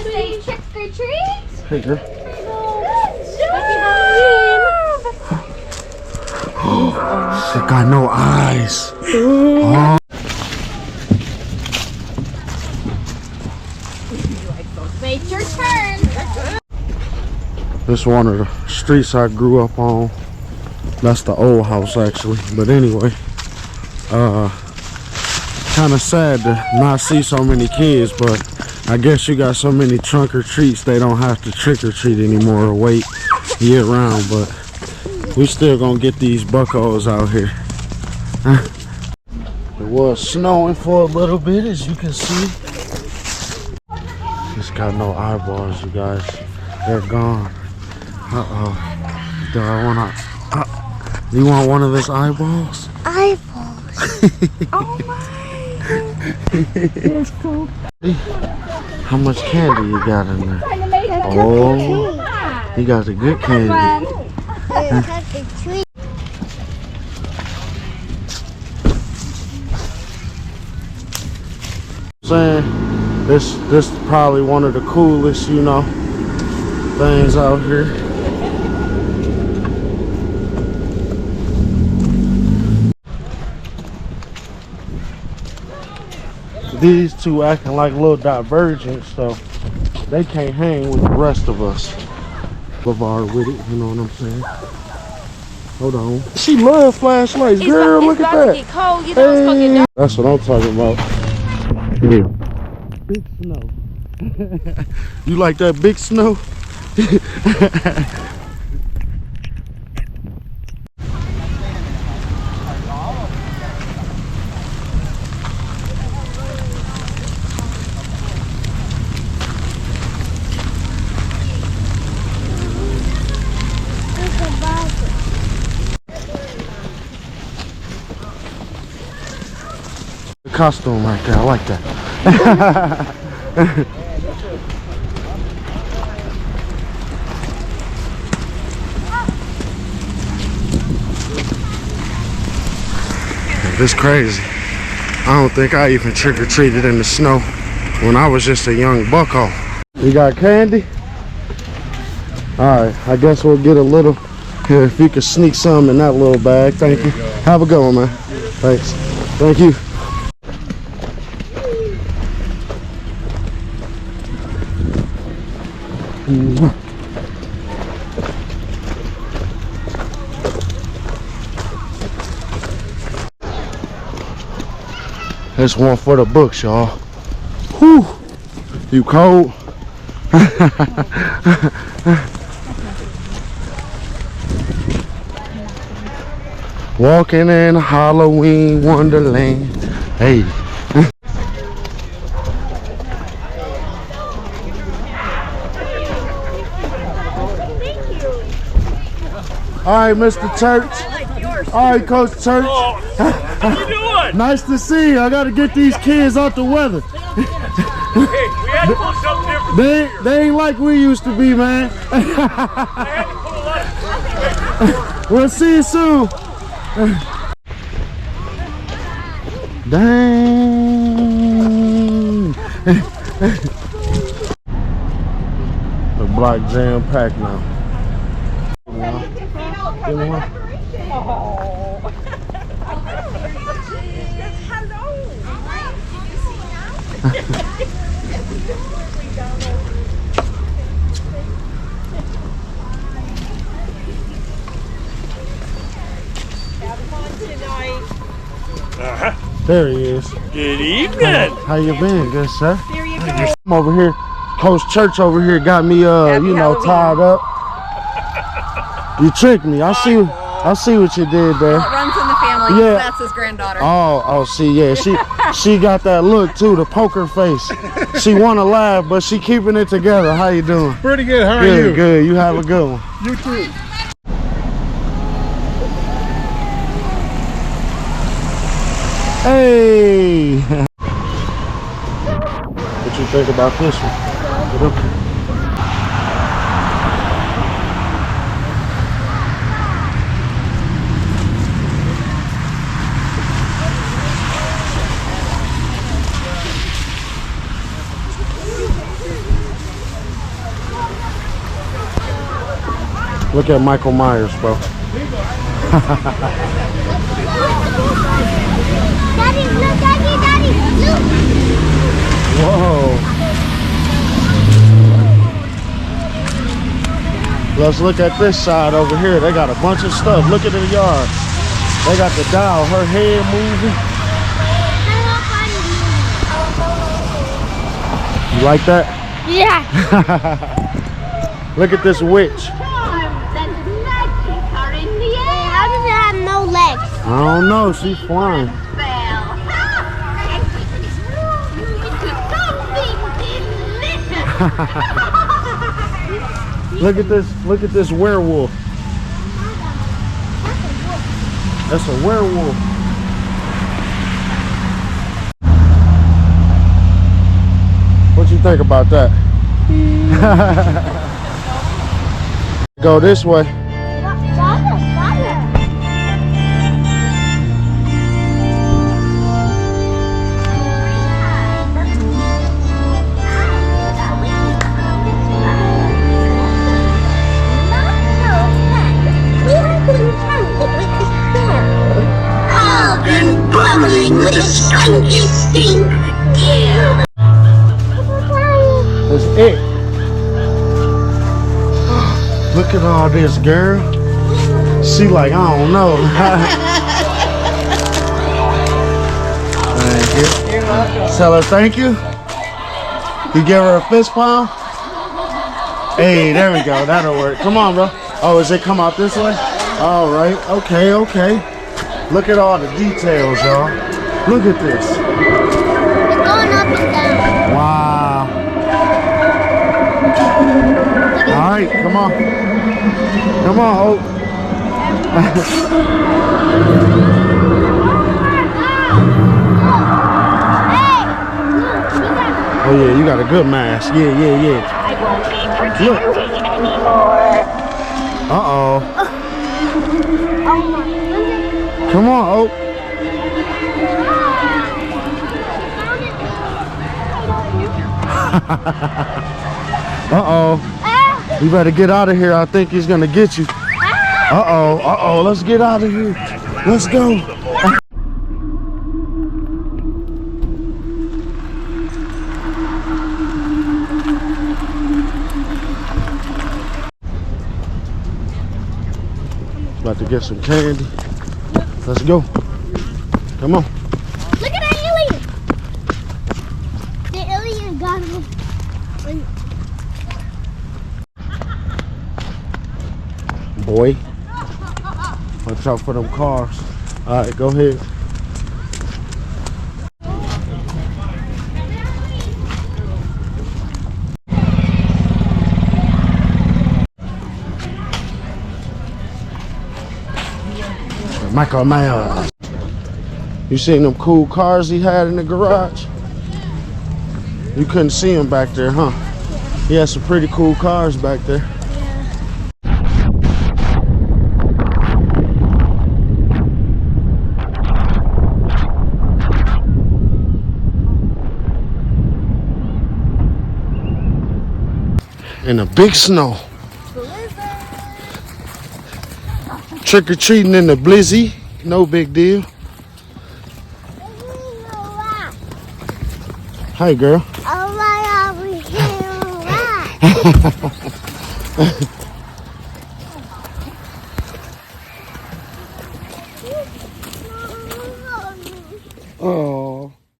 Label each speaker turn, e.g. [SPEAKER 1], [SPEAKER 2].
[SPEAKER 1] say trick or treat?
[SPEAKER 2] Hey, girl.
[SPEAKER 1] Happy Halloween.
[SPEAKER 2] It got no eyes. Oh.
[SPEAKER 1] Wait your turn.
[SPEAKER 2] This is one of the streets I grew up on. That's the old house actually. But anyway, kind of sad to not see so many kids, but I guess you got so many trunk or treats they don't have to trick or treat anymore or wait year round. But we still gonna get these buckos out here. It was snowing for a little bit, as you can see. It's got no eyeballs, you guys. They're gone. Uh-oh. Do I wanna... you want one of his eyeballs?
[SPEAKER 1] Eyeballs. Oh my. That's cool.
[SPEAKER 2] How much candy you got in there? Oh, you got the good candy. Saying this is probably one of the coolest, you know, things out here. These two acting like little divergent, so they can't hang with the rest of us. Boulevard with it, you know what I'm saying? Hold on. She loves flashlights, girl. Look at that.
[SPEAKER 1] Get cold. You know it's fucking dark.
[SPEAKER 2] That's what I'm talking about. Yeah. Big snow. You like that big snow? Costume right there, I like that. This crazy. I don't think I even trick-or-treated in the snow when I was just a young bucko. You got candy? Alright, I guess we'll get a little here. If you could sneak some in that little bag. Thank you. Have a good one, man. Thanks. Thank you. This one for the books, y'all. Whew. You cold? Walking in Halloween Wonderland. Hey. All right, Mr. Church. All right, Coach Church.
[SPEAKER 3] How you doing?
[SPEAKER 2] Nice to see you. I got to get these kids out the weather.
[SPEAKER 3] Hey, we had to pull something different.
[SPEAKER 2] They ain't like we used to be, man.
[SPEAKER 3] I had to pull a lot.
[SPEAKER 2] We'll see you soon. Dang. The block jam packed now. Give me one. There he is.
[SPEAKER 3] Good evening.
[SPEAKER 2] How you been, good sir?
[SPEAKER 1] There you go.
[SPEAKER 2] I'm over here. Coach Church over here got me, you know, tied up. You tricked me. I see what you did there.
[SPEAKER 4] Well, it runs in the family.
[SPEAKER 2] Yeah.
[SPEAKER 4] That's his granddaughter.
[SPEAKER 2] Oh, see, yeah, she got that look too, the poker face. She wanna laugh, but she keeping it together. How you doing?
[SPEAKER 5] Pretty good. How are
[SPEAKER 2] Good,
[SPEAKER 5] you?
[SPEAKER 2] good. You have a good one.
[SPEAKER 5] You too.
[SPEAKER 2] Hey. What you think about this one? Get up here. Look at Michael Myers, bro.
[SPEAKER 4] Daddy, look, Daddy, look.
[SPEAKER 2] Whoa. Let's look at this side over here. They got a bunch of stuff. Look at the yard. They got the doll, her head moving. You like that?
[SPEAKER 4] Yeah.
[SPEAKER 2] Look at this witch.
[SPEAKER 4] How does it have no legs?
[SPEAKER 2] I don't know. She's flying. Look at this. Look at this werewolf. That's a werewolf. What you think about that? Go this way.
[SPEAKER 5] With a skunky stink.
[SPEAKER 2] That's it. Look at all this, girl. She like, I don't know. Thank you.
[SPEAKER 1] You're welcome.
[SPEAKER 2] Tell her thank you. You give her a fist pump. Hey, there we go. That'll work. Come on, bro. Oh, is it come out this way? All right. Okay, okay. Look at all the details, y'all. Look at this.
[SPEAKER 4] It's going up and down.
[SPEAKER 2] Wow. All right, come on. Come on, Hope. Oh yeah, you got a good mask. Yeah, yeah, yeah.
[SPEAKER 5] I won't be pretending anymore.
[SPEAKER 2] Uh-oh.
[SPEAKER 4] Oh my.
[SPEAKER 2] Come on, Hope. Uh-oh. You better get out of here. I think he's gonna get you. Uh-oh, uh-oh. Let's get out of here. Let's go. About to get some candy. Let's go. Come on.
[SPEAKER 4] Look at that alien. The alien got him.
[SPEAKER 2] Boy. Watch out for them cars. All right, go ahead. Michael Myers. You seen them cool cars he had in the garage? You couldn't see him back there, huh? He had some pretty cool cars back there. In the big snow. Trick-or-treating in the blizzy. No big deal. Hi, girl.
[SPEAKER 4] Oh my God, we can't
[SPEAKER 2] Oh.